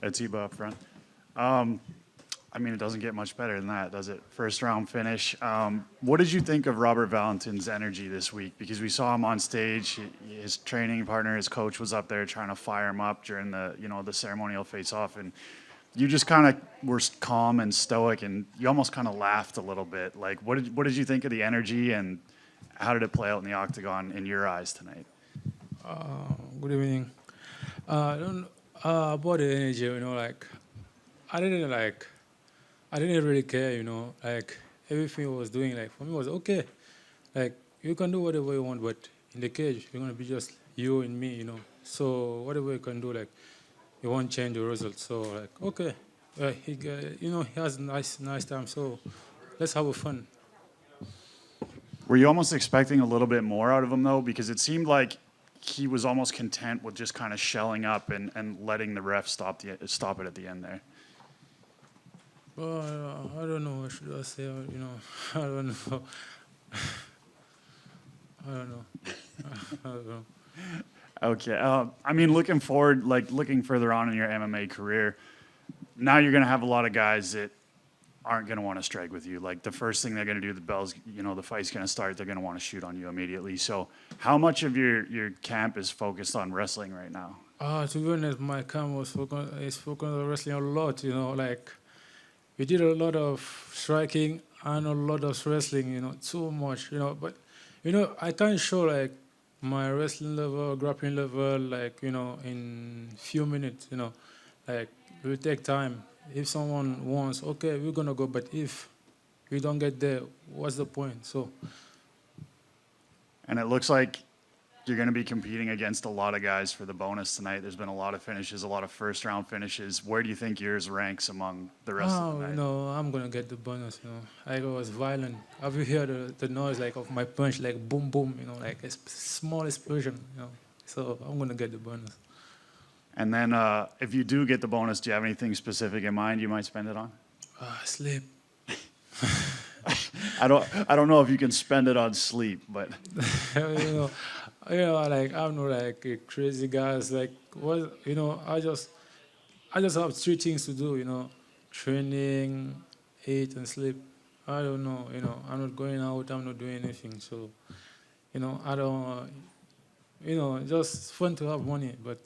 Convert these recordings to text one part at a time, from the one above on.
Ateba up front. I mean, it doesn't get much better than that, does it? First round finish. What did you think of Robert Valentin's energy this week? Because we saw him on stage. His training partner, his coach, was up there trying to fire him up during the ceremonial face-off, and you just kind of were calm and stoic, and you almost kind of laughed a little bit. Like, what did you think of the energy, and how did it play out in the octagon in your eyes tonight? Good evening. I don't about the energy, I didn't like, I didn't really care, everything I was doing, for me was okay. You can do whatever you want, but in the cage, you're gonna be just you and me. So whatever you can do, it won't change the result. So okay, he has nice time. So let's have a fun. Were you almost expecting a little bit more out of him, though? Because it seemed like he was almost content with just kind of shelling up and letting the ref stop it at the end there. Well, I don't know. What should I say? I don't know. I don't know. I don't know. Okay. I mean, looking forward, looking further on in your MMA career, now you're going to have a lot of guys that aren't going to want to strike with you. Like, the first thing they're going to do, the fight's going to start, they're going to want to shoot on you immediately. So how much of your camp is focused on wrestling right now? To be honest, my camp is focused on wrestling a lot. We did a lot of striking and a lot of wrestling. Too much. But I can't show my wrestling level, grappling level, in few minutes. It will take time. If someone wants, okay, we're gonna go. But if we don't get there, what's the point? So. And it looks like you're going to be competing against a lot of guys for the bonus tonight. There's been a lot of finishes, a lot of first-round finishes. Where do you think yours ranks among the rest of the night? I'm going to get the bonus, I was violent. Have you heard the noise, of my punch, boom, boom, a small explosion, So I'm going to get the bonus. And then if you do get the bonus, do you have anything specific in mind you might spend it on? Sleep. I don't know if you can spend it on sleep, but I'm not a crazy guy. I just have three things to do. Training, eat, and sleep. I don't know. I'm not going out. I'm not doing anything. So, I don't. Just fun to have money, but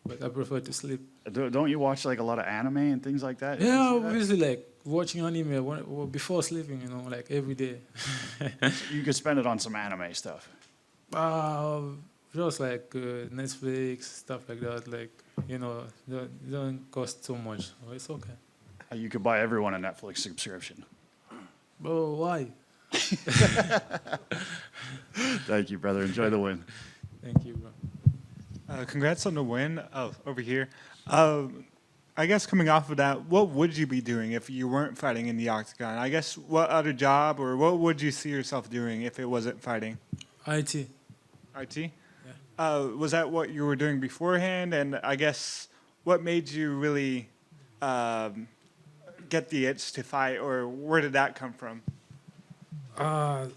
but I prefer to sleep. Don't you watch a lot of anime and things like that? Yeah, obviously, watching anime before sleeping, every day. You could spend it on some anime stuff. Just Netflix, stuff like that. Don't cost too much. So it's okay. You could buy everyone a Netflix subscription. Oh, why? Thank you, brother. Enjoy the win. Thank you, bro. Congrats on the win. Oh, over here. I guess coming off of that, what would you be doing if you weren't fighting in the octagon? I guess what other job or what would you see yourself doing if it wasn't fighting? IT. IT? Yeah. Was that what you were doing beforehand? And I guess what made you really get the itch to fight, or where did that come from? I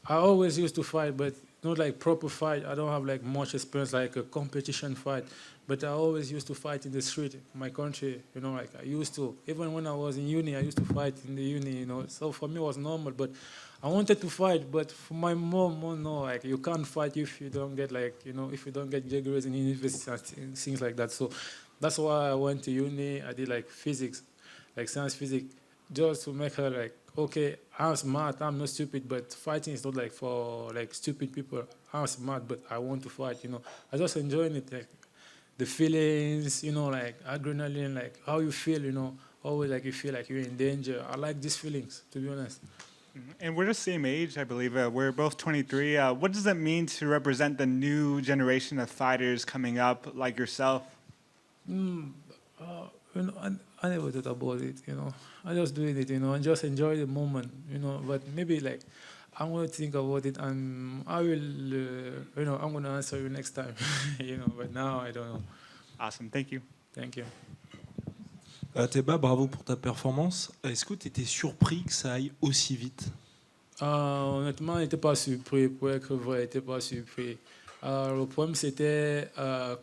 always used to fight, but not proper fight. I don't have much experience a competition fight, but I always used to fight in the street, in my country. I used to. Even when I was in uni, I used to fight in the uni. So for me it was normal. But I wanted to fight, but for my mom, no, you can't fight if you don't get if you don't get degrees in university and things like that. So that's why I went to uni. I did physics, science physics, just to make her okay, I'm smart, I'm not stupid, but fighting is not for stupid people. I'm smart, but I want to fight, I just enjoying it, the feelings, adrenaline, how you feel, always you feel you're in danger. I like these feelings, to be honest. And we're the same age, I believe. We're both 23. What does it mean to represent the new generation of fighters coming up like yourself? I never thought about it, I just doing it, and just enjoy the moment, But maybe I'm going to think about it, and I will, I'm going to answer you next time, But now I don't know. Awesome, thank you. Thank you. Ateba, bravo pour ta performance. Est-ce que tu étais surpris que ça aille aussi vite? Honnêtement, je n'étais pas surpris. Pour être vrai, je n'étais pas surpris. Le problème, c'était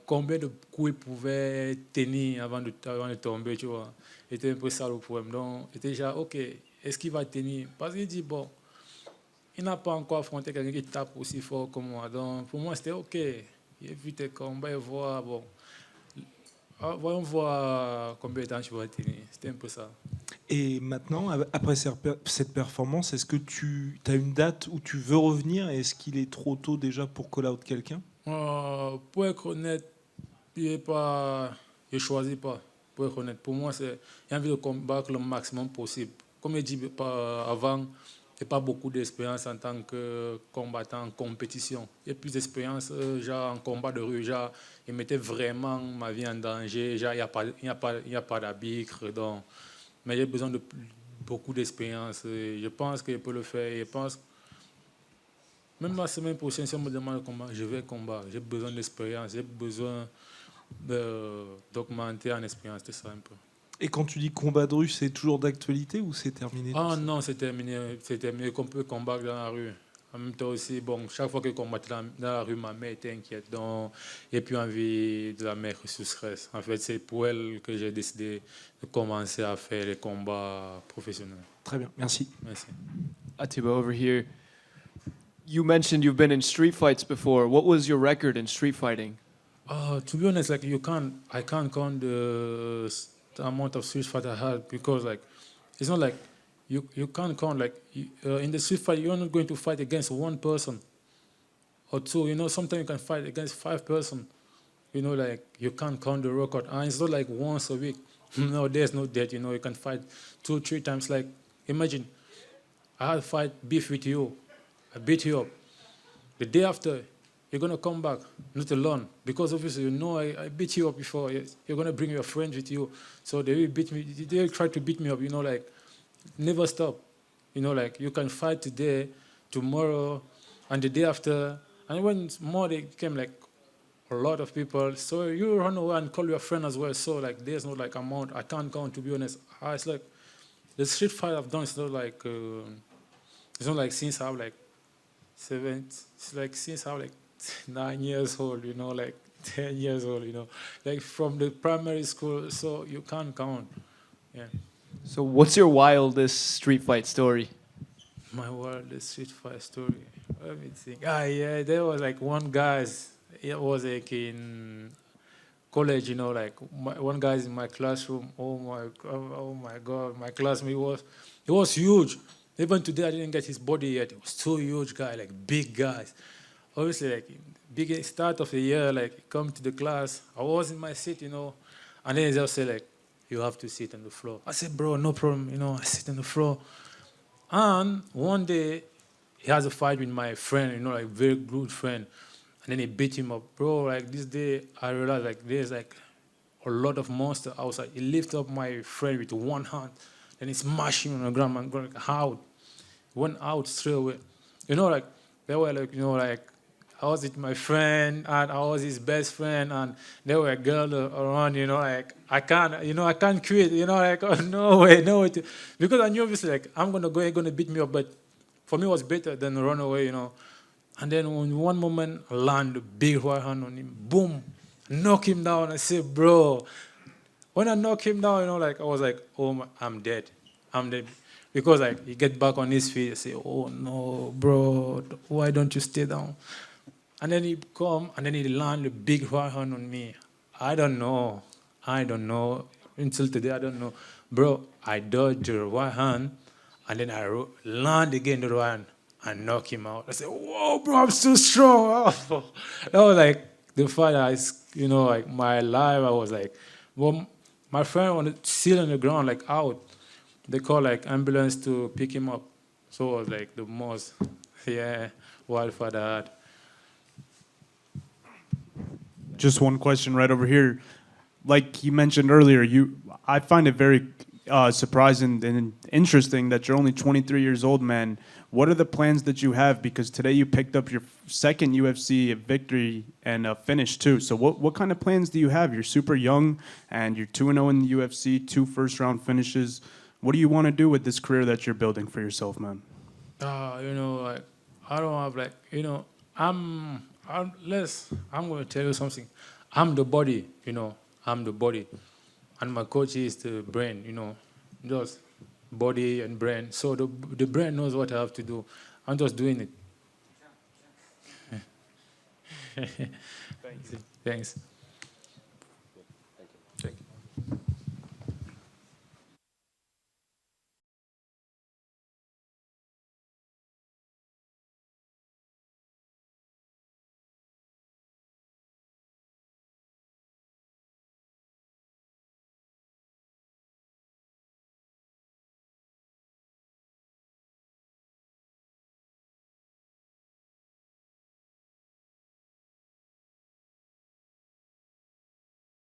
combien de coups il pouvait tenir avant de tomber, tu vois. C'était un peu ça le problème. Donc, j'étais déjà, OK, est-ce qu'il va tenir? Parce qu'il dit, bon, il n'a pas encore affronté quelqu'un qui tape aussi fort que moi. Donc, pour moi, c'était OK. Il a vu tes combats et voir, bon, voyons voir combien de temps tu vas tenir. C'était un peu ça. Et maintenant, après cette performance, est-ce que tu as une date où tu veux revenir? Et est-ce qu'il est trop tôt déjà pour call out quelqu'un? Pour être honnête, je ne choisis pas. Pour être honnête, pour moi, j'ai envie de combattre le maximum possible. Comme je dis avant, je n'ai pas beaucoup d'expérience en tant que combattant en compétition. J'ai plus d'expérience genre en combat de rue. Genre, je mettais vraiment ma vie en danger. Genre, il n'y a pas d'arbitre. Donc, mais j'ai besoin de beaucoup d'expérience. Je pense que je peux le faire. Je pense même la semaine prochaine, si on me demande de combattre, je vais combattre. J'ai besoin d'expérience, j'ai besoin d'augmenter en expérience, c'est ça un peu. Et quand tu dis combat de rue, c'est toujours d'actualité ou c'est terminé? Ah non, c'est terminé qu'on peut combattre dans la rue. En même temps aussi, bon, chaque fois que je combattais dans la rue, ma mère était inquiète, donc j'ai plus envie de la mettre sous stress. En fait, c'est pour elle que j'ai décidé de commencer à faire les combats professionnels. Très bien, merci. Merci. Ateba, over here. You mentioned you've been in street fights before. What was your record in street fighting? To be honest, like I can't count the amount of street fight I had because like it's not like you can't count like in the street fight you're not going to fight against one person or two. You know, sometimes you can fight against 5 person. You know, like you can't count the record, and it's not like once a week. No, there's no death. You know, you can fight 2, 3 times. Like imagine I had a fight beef with you, I beat you up. The day after, you're going to come back, not alone, because obviously you know I beat you up before. You're going to bring your friends with you. So they will beat me. They will try to beat me up, you know, like never stop. You know, like you can fight today, tomorrow, and the day after. And when more they came like a lot of people, so you run away and call your friend as well. So like there's no like amount, I can't count, to be honest. It's like the street fight I've done, it's not like since I'm like 7, it's like since I'm like 9 years old, you know, like 10 years old, you know, like from the primary school, so you can't count. Yeah. So what's your wildest street fight story? My wildest street fight story. Let me think. Yeah, there was like one guy, it was like in college, you know, like one guy in my classroom, oh my God, my classmate was huge. Even today, I didn't get his body yet. It was too huge guy, like big guys. Obviously, like big start of the year, like come to the class. I was in my seat, you know, and then he just said like, you have to sit on the floor. I said, bro, no problem, you know, I sit on the floor. And one day, he has a fight with my friend, you know, like very good friend. And then he beat him up. Bro, like this day, I realized like there's like a lot of monster outside. He lifted up my friend with one hand. Then he smashed him on the ground, man, going like, out. Went out straight away. You know, like, they were like, you know, like, I was with my friend, and I was his best friend, and there were girls around, you know, like, I can't quit, you know, like, oh, no way. Because I knew, obviously, like, I'm going to beat me up, but for me, it was better than run away, you know. And then in one moment, I land a big right hand on him, boom, knock him down. I said, bro, when I knocked him down, you know, like, I was like, oh, I'm dead. Because, like, he get back on his feet and say, oh, no, bro, why don't you stay down? And then he come, and then he land a big right hand on me. I don't know. Until today, I don't know. Bro, I dodged the right hand, and then I land again the right hand and knock him out. I said, whoa, bro, I'm so strong. That was, like, the fight, you know, like, my life, I was like, well, my friend was still on the ground, like, out. They call like ambulance to pick him up. So it was like the most, wild fight I had. Just one question right over here. Like you mentioned earlier, I find it very surprising and interesting that you're only 23 years old, man. What are the plans that you have? Because today you picked up your second UFC victory and a finish too. So what kind of plans do you have? You're super young and you're 2-0 in the UFC, 2 first-round finishes. What do you want to do with this career that you're building for yourself, man? You know, like I don't have like, you know, I'm I'm going to tell you something. I'm the body, you know. I'm the body. And my coach is the brain, you know. Just body and brain. So the brain knows what I have to do. I'm just doing it. Thanks.